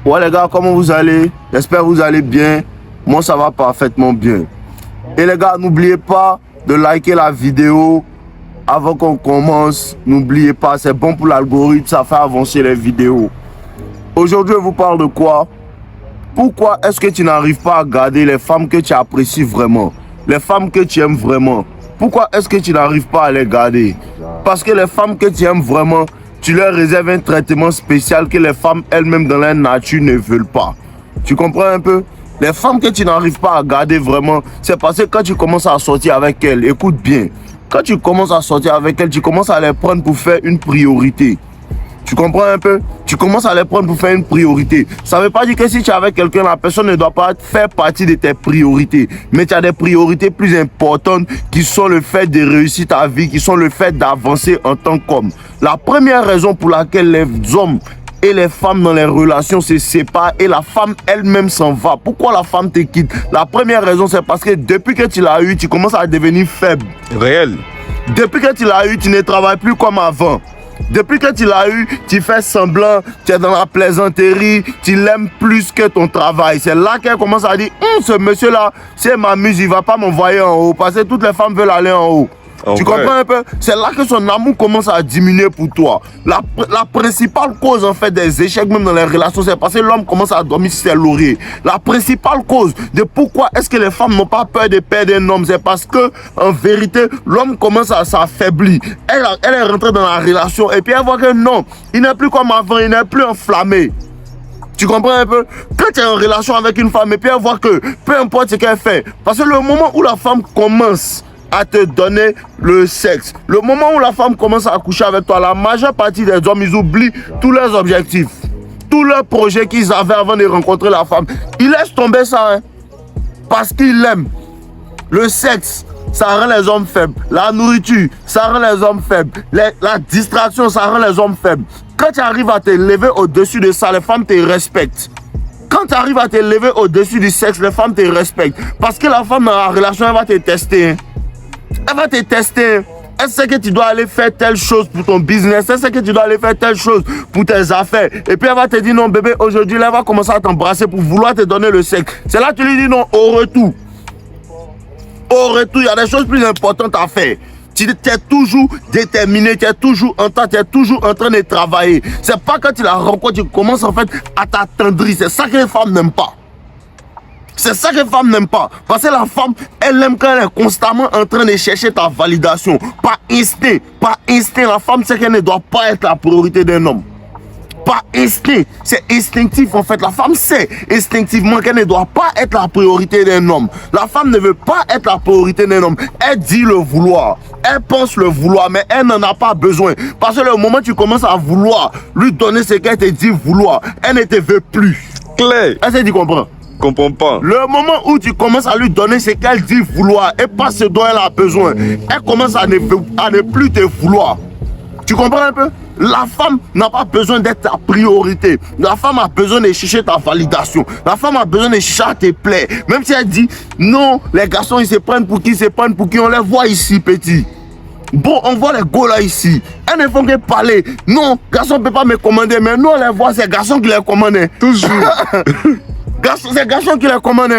Ouais les gars, comment vous allez? J'espère que vous allez bien. Moi ça va parfaitement bien. Et les gars, n'oubliez pas de liker la vidéo avant qu'on commence. N'oubliez pas, c'est bon pour l'algorithme, ça fait avancer les vidéos. Aujourd'hui, je vous parle de quoi? Pourquoi est-ce que tu n'arrives pas à garder les femmes que tu apprécies vraiment? Les femmes que tu aimes vraiment. Pourquoi est-ce que tu n'arrives pas à les garder? Parce que les femmes que tu aimes vraiment, tu leur réserves un traitement spécial que les femmes elles-mêmes dans leur nature ne veulent pas. Tu comprends un peu? Les femmes que tu n'arrives pas à garder vraiment, c'est parce que quand tu commences à sortir avec elles, écoute bien, quand tu commences à sortir avec elles, tu commences à les prendre pour faire une priorité. Tu comprends un peu? Tu commences à les prendre pour faire une priorité. Ça ne veut pas dire que si tu es avec quelqu'un, la personne ne doit pas faire partie de tes priorités. Mais tu as des priorités plus importantes qui sont le fait de réussir ta vie, qui sont le fait d'avancer en tant qu'homme. La première raison pour laquelle les hommes et les femmes dans les relations se séparent et la femme elle-même s'en va. Pourquoi la femme te quitte? La première raison, c'est parce que depuis que tu l'as eu, tu commences à devenir faible. Réel. Depuis que tu l'as eu, tu ne travailles plus comme avant. Depuis que tu l'as eu, tu fais semblant, tu es dans la plaisanterie, tu l'aimes plus que ton travail. C'est là qu'elle commence à dire, ce monsieur-là, c'est m'amuse, il ne va pas m'envoyer en haut, parce que toutes les femmes veulent aller en haut. Tu comprends un peu? C'est là que son amour commence à diminuer pour toi. La principale cause en fait des échecs même dans les relations, c'est parce que l'homme commence à dormir sur ses lauriers. La principale cause de pourquoi est-ce que les femmes n'ont pas peur de perdre un homme, c'est parce que en vérité, l'homme commence à s'affaiblir. Elle est rentrée dans la relation et puis elle voit que non, il n'est plus comme avant, il n'est plus enflammé. Tu comprends un peu? Quand tu es en relation avec une femme et puis elle voit que peu importe ce qu'elle fait, parce que le moment où la femme commence à te donner le sexe, le moment où la femme commence à coucher avec toi, la majeure partie des hommes, ils oublient tous leurs objectifs, tous leurs projets qu'ils avaient avant de rencontrer la femme. Ils laissent tomber ça, hein, parce qu'ils l'aiment. Le sexe, ça rend les hommes faibles. La nourriture, ça rend les hommes faibles. La distraction, ça rend les hommes faibles. Quand tu arrives à te lever au-dessus de ça, les femmes te respectent. Quand tu arrives à te lever au-dessus du sexe, les femmes te respectent. Parce que la femme dans la relation, elle va te tester, hein. Elle va te tester. Elle sait que tu dois aller faire telle chose pour ton business. Elle sait que tu dois aller faire telle chose pour tes affaires. Et puis elle va te dire non bébé, aujourd'hui elle va commencer à t'embrasser pour vouloir te donner le sexe. C'est là que tu lui dis non au retour. Au retour, il y a des choses plus importantes à faire. Tu es toujours déterminé, tu es toujours en train de travailler. C'est pas quand tu la rencontres, tu commences en fait à t'attendrir. C'est ça que les femmes n'aiment pas. C'est ça que les femmes n'aiment pas. Parce que la femme, elle aime quand elle est constamment en train de chercher ta validation. Par instinct. Par instinct, la femme sait qu'elle ne doit pas être la priorité d'un homme. Par instinct. C'est instinctif en fait. La femme sait instinctivement qu'elle ne doit pas être la priorité d'un homme. La femme ne veut pas être la priorité d'un homme. Elle dit le vouloir. Elle pense le vouloir, mais elle n'en a pas besoin. Parce que le moment où tu commences à vouloir lui donner ce qu'elle te dit vouloir, elle ne te veut plus. Claire. Est-ce que tu comprends? Comprends pas. Le moment où tu commences à lui donner ce qu'elle dit vouloir et pas ce dont elle a besoin, elle commence à ne plus te vouloir. Tu comprends un peu? La femme n'a pas besoin d'être ta priorité. La femme a besoin de chercher ta validation. La femme a besoin de chercher à te plaire. Même si elle dit non, les garçons ils se prennent pour qui, on les voit ici petit. Bon, on voit les gars là ici. Elles ne font que parler. Non, garçon ne peut pas me commander, mais nous on les voit, c'est garçon qui les commande. Toujours. C'est garçon qui les commande.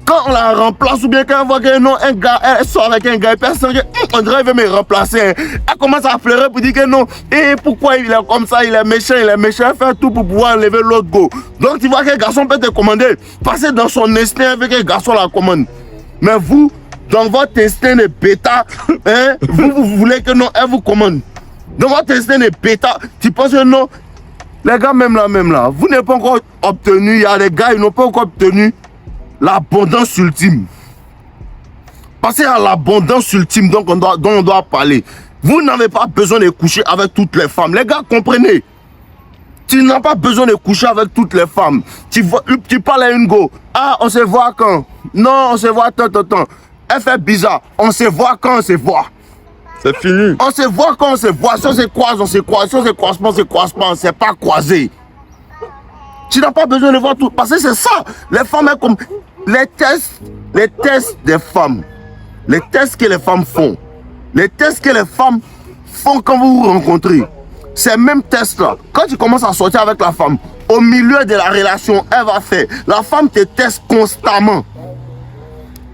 Quand on la remplace ou bien quand on voit que non, un gars, elle sort avec un gars et personne on dirait qu'il veut me remplacer. Elle commence à pleurer pour dire que non. Et pourquoi il est comme ça, il est méchant. Elle fait tout pour pouvoir enlever l'autre go. Donc tu vois que le garçon peut te commander. Parce que dans son instinct avec un garçon la commande. Mais vous, dans votre instinct de bêta, hein, vous voulez que non, elle vous commande. Dans votre instinct de bêta, tu penses que non. Les gars, même là, vous n'avez pas encore obtenu, il y a des gars, ils n'ont pas encore obtenu l'abondance ultime. Parce qu'il y a l'abondance ultime dont on doit parler. Vous n'avez pas besoin de coucher avec toutes les femmes. Les gars, comprenez. Tu n'as pas besoin de coucher avec toutes les femmes. Tu parles à une go. Ah, on se voit quand? Non, on se voit tant. Elle fait bizarre. On se voit quand on se voit. C'est fini. On se voit quand on se voit. Si on se croise, on se croise. Si on se croise pas, on se croise pas. On ne s'est pas croisé. Tu n'as pas besoin de voir tout. Parce que c'est ça. Les femmes, comme les tests des femmes. Les tests que les femmes font. Les tests que les femmes font quand vous vous rencontrez. Ces mêmes tests-là, quand tu commences à sortir avec la femme, au milieu de la relation, elle va faire. La femme te teste constamment.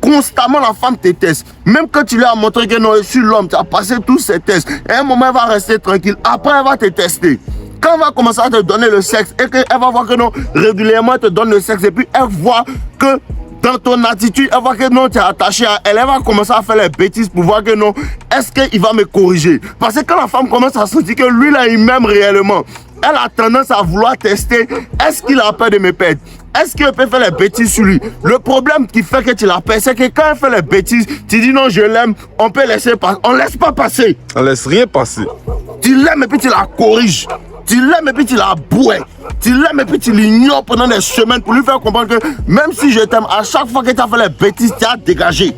Constamment, la femme te teste. Même quand tu lui as montré que non, je suis l'homme, tu as passé tous ces tests. Et à un moment, elle va rester tranquille. Après, elle va te tester. Quand elle va commencer à te donner le sexe et qu'elle va voir que non, régulièrement, elle te donne le sexe. Et puis, elle voit que dans ton attitude, elle voit que non, tu es attaché à elle. Elle va commencer à faire les bêtises pour voir que non, est-ce qu'il va me corriger? Parce que quand la femme commence à sentir que lui, là, il m'aime réellement, elle a tendance à vouloir tester. Est-ce qu'il a peur de me perdre? Est-ce qu'il peut faire les bêtises sur lui? Le problème qui fait que tu la perds, c'est que quand elle fait les bêtises, tu dis non, je l'aime, on peut laisser passer. On ne laisse pas passer. On laisse rien passer. Tu l'aimes et puis tu la corriges. Tu l'aimes et puis tu la bouais. Tu l'aimes et puis tu l'ignores pendant des semaines pour lui faire comprendre que même si je t'aime, à chaque fois que tu as fait les bêtises, tu as dégagé.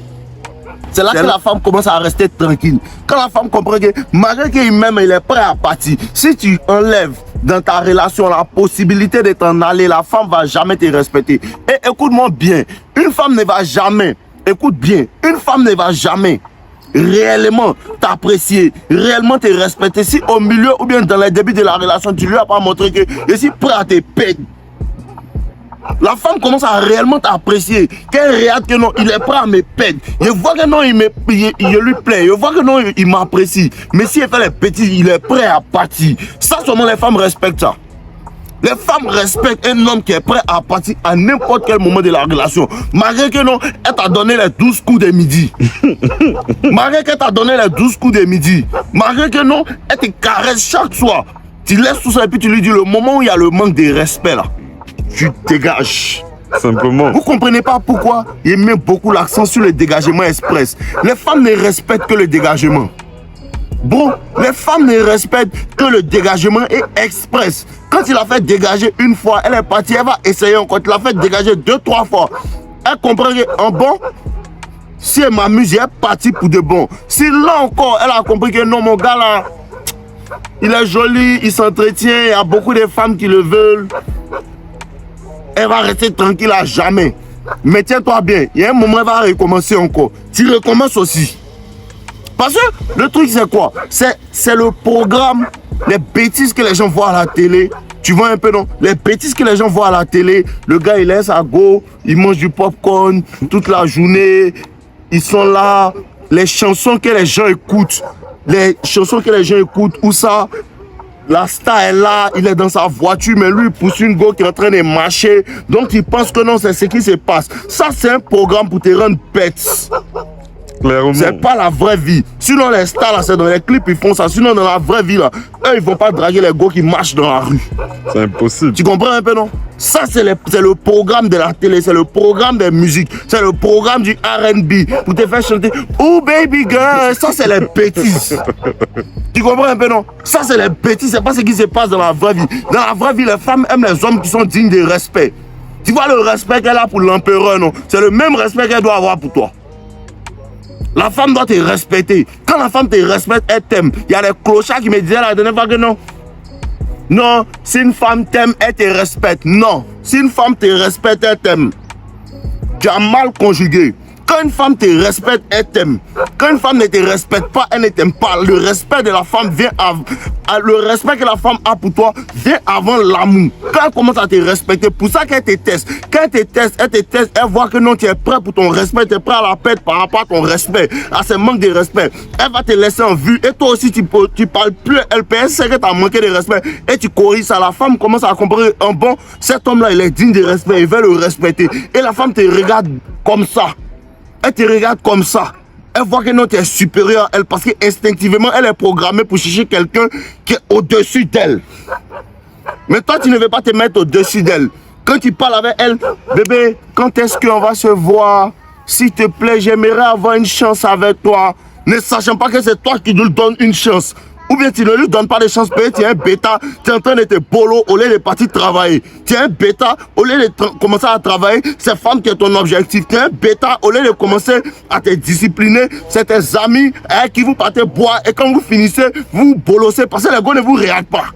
C'est là que la femme commence à rester tranquille. Quand la femme comprend que malgré qu'il m'aime, il est prêt à partir. Si tu enlèves dans ta relation la possibilité de t'en aller, la femme ne va jamais te respecter. Et écoute-moi bien, une femme ne va jamais, écoute bien, une femme ne va jamais réellement t'apprécier, réellement te respecter si au milieu ou bien dans les débuts de la relation, tu lui as pas montré que je suis prêt à te perdre. La femme commence à réellement t'apprécier. Qu'elle regarde que non, il est prêt à me perdre. Je vois que non, il lui plaît. Je vois que non, il m'apprécie. Mais si elle fait les bêtises, il est prêt à partir. Ça, seulement les femmes respectent ça. Les femmes respectent un homme qui est prêt à partir à n'importe quel moment de la relation. Malgré que non, elle t'a donné les 12 coups de midi. Malgré qu'elle t'a donné les 12 coups de midi. Malgré que non, elle te caresse chaque soir. Tu laisses tout ça et puis tu lui dis le moment où il y a le manque de respect là. Tu dégages. Simplement. Vous comprenez pas pourquoi il met beaucoup l'accent sur le dégagement express. Les femmes ne respectent que le dégagement. Bon, les femmes ne respectent que le dégagement est express. Quand il a fait dégager une fois, elle est partie, elle va essayer encore. Tu l'as fait dégager 2-3 fois. Elle comprend qu'en bon, si elle m'amuse, elle est partie pour de bon. Si là encore, elle a compris que non, mon gars là, il est joli, il s'entretient, il y a beaucoup de femmes qui le veulent. Elle va rester tranquille à jamais. Mais tiens-toi bien, il y a un moment, elle va recommencer encore. Tu recommences aussi. Parce que le truc, c'est quoi? C'est le programme, les bêtises que les gens voient à la télé. Tu vois un peu, non? Les bêtises que les gens voient à la télé. Le gars, il laisse à go, il mange du popcorn toute la journée. Ils sont là. Les chansons que les gens écoutent. Où ça? La star est là, il est dans sa voiture, mais lui, il pousse une go qui est en train de marcher. Donc, il pense que non, c'est ce qui se passe. Ça, c'est un programme pour te rendre bête. Clairement. C'est pas la vraie vie. Sinon, les stars, là, c'est dans les clips, ils font ça. Sinon, dans la vraie vie, là, eux, ils vont pas draguer les gars qui marchent dans la rue. C'est impossible. Tu comprends un peu, non? Ça, c'est le programme de la télé, c'est le programme des musiques, c'est le programme du R&B pour te faire chanter « Oh, baby girl », ça, c'est les bêtises. Tu comprends un peu, non? Ça, c'est les bêtises, c'est pas ce qui se passe dans la vraie vie. Dans la vraie vie, les femmes aiment les hommes qui sont dignes de respect. Tu vois le respect qu'elle a pour l'empereur, non? C'est le même respect qu'elle doit avoir pour toi. La femme doit te respecter. Quand la femme te respecte, elle t'aime. Il y a des clochards qui me disaient la dernière fois que non. Non, si une femme t'aime, elle te respecte. Non, si une femme te respecte, elle t'aime. Tu as mal conjugué. Quand une femme te respecte, elle t'aime. Quand une femme ne te respecte pas, elle ne t'aime pas. Le respect de la femme vient avant. Le respect que la femme a pour toi vient avant l'amour. Quand elle commence à te respecter, pour ça qu'elle te teste. Quand elle te teste, elle voit que non, tu es prêt pour ton respect, tu es prêt à la perdre par rapport à ton respect, à ce manque de respect. Elle va te laisser en vue et toi aussi tu parles plus. Elle sait que tu as manqué de respect et tu corriges ça. La femme commence à comprendre, bon, cet homme-là, il est digne de respect, il veut le respecter. Et la femme te regarde comme ça. Elle te regarde comme ça. Elle voit que non, tu es supérieur à elle parce qu'instinctivement, elle est programmée pour chercher quelqu'un qui est au-dessus d'elle. Mais toi, tu ne veux pas te mettre au-dessus d'elle. Quand tu parles avec elle, bébé, quand est-ce qu'on va se voir? S'il te plaît, j'aimerais avoir une chance avec toi. Ne sachant pas que c'est toi qui nous donne une chance. Ou bien tu ne lui donnes pas de chance, peut-être tu es un bêta, tu es en train de te bolo au lieu de partir travailler. Tu es un bêta, au lieu de commencer à travailler, c'est femme qui est ton objectif. Tu es un bêta, au lieu de commencer à te discipliner, c'est tes amis qui vous partez boire et quand vous finissez, vous bolossez parce que les gars ne vous regardent pas.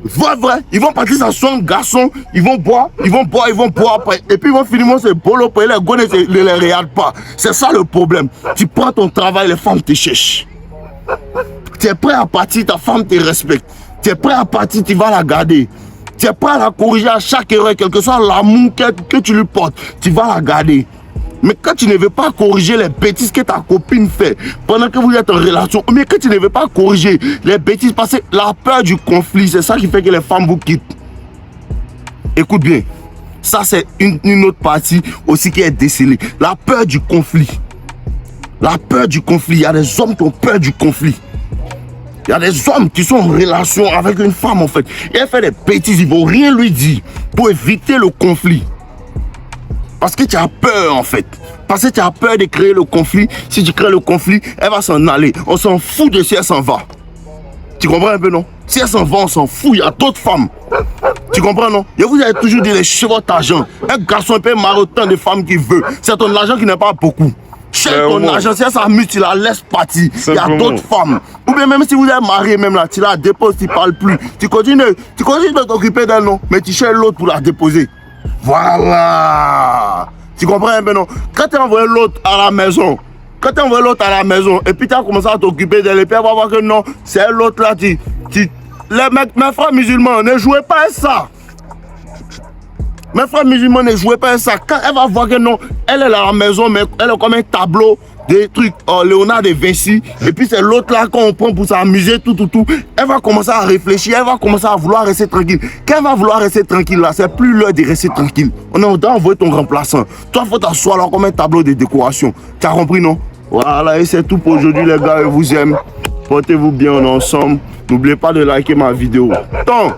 Vrai, ils vont partir sans son garçon, ils vont boire après, et puis ils vont finir ce bolo pour les gars ne les regardent pas. C'est ça le problème. Tu prends ton travail, les femmes te cherchent. Tu es prêt à partir, ta femme te respecte. Tu es prêt à partir, tu vas la garder. Tu es prêt à la corriger à chaque erreur, quel que soit l'amour que tu lui portes, tu vas la garder. Mais quand tu ne veux pas corriger les bêtises que ta copine fait pendant que vous êtes en relation, mais que tu ne veux pas corriger les bêtises, parce que la peur du conflit, c'est ça qui fait que les femmes vous quittent. Écoute bien, ça c'est une autre partie aussi qui est décelée. La peur du conflit. La peur du conflit. Il y a des hommes qui ont peur du conflit. Il y a des hommes qui sont en relation avec une femme en fait. Et elle fait des bêtises, ils ne vont rien lui dire pour éviter le conflit. Parce que tu as peur en fait. Parce que tu as peur de créer le conflit. Si tu crées le conflit, elle va s'en aller. On s'en fout de si elle s'en va. Tu comprends un peu, non? Si elle s'en va, on s'en fout. Il y a d'autres femmes. Tu comprends, non? Je vous ai toujours dit les chevaux d'argent. Un garçon peut marrer autant de femmes qu'il veut. C'est ton argent qui n'est pas beaucoup. Cher ton argent, si elle s'amuse, tu la laisses partir. Il y a d'autres femmes. Ou bien même si vous êtes marié, même là, tu la déposes, tu ne parles plus. Tu continues de t'occuper d'elle, non? Mais tu cherches l'autre pour la déposer. Voilà. Tu comprends un peu, non? Quand tu as envoyé l'autre à la maison, et puis tu as commencé à t'occuper d'elle, et puis elle va voir que non, c'est l'autre là, mes frères musulmans, ne jouez pas à ça. Mes frères musulmans, ne jouez pas à ça. Quand elle va voir que non, elle est à la maison, mais elle est comme un tableau des trucs, Léonard de Vinci, et puis c'est l'autre là qu'on prend pour s'amuser, tout. Elle va commencer à réfléchir, elle va commencer à vouloir rester tranquille. Quand elle va vouloir rester tranquille là, c'est plus l'heure de rester tranquille. On a envoyé ton remplaçant. Toi, il faut t'asseoir là comme un tableau de décoration. Tu as compris, non? Voilà, et c'est tout pour aujourd'hui, les gars. Je vous aime. Portez-vous bien, on est ensemble. N'oubliez pas de liker ma vidéo. Tant.